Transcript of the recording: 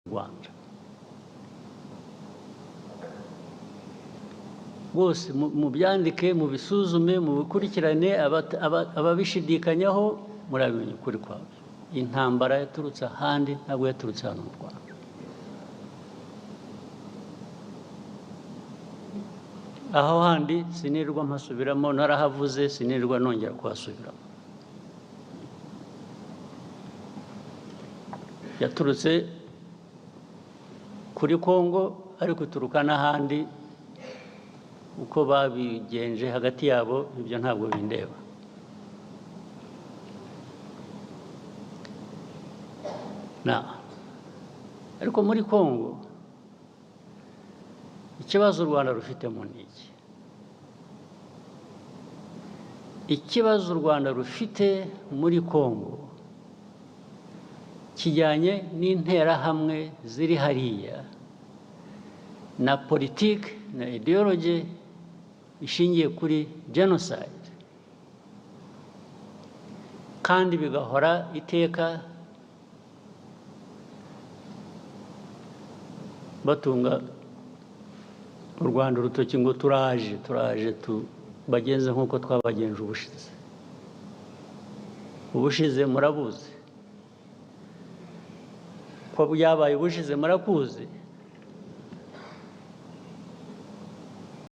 Rwanda bose mubyandike mubisuzume mubikurikirane ababishidikanyaho murabimenya ukuri kwabyo intambara yaturutse ahandi ntabwo yaturutse hano mu Rwanda aho handi sinirwa mpasubiramo narahavuze sinirwa nongera kuhasubiramo yaturutse kuri Kongo ariko ituruka n'ahandi uko babigenje hagati yabo ibyo ntabwo bindeba ariko muri Kongo ikibazo u Rwanda rufitemo ni iki ikibazo u Rwanda rufite muri Kongo kijyanye n'interahamwe ziri hariya na politiki na ideology ishingiye kuri genocide kandi bigahora iteka batunga u Rwanda urutoki ngo turaje bagenze nk'uko twabagenje ubushize murabuzi ko byabaye ubushize murakuzi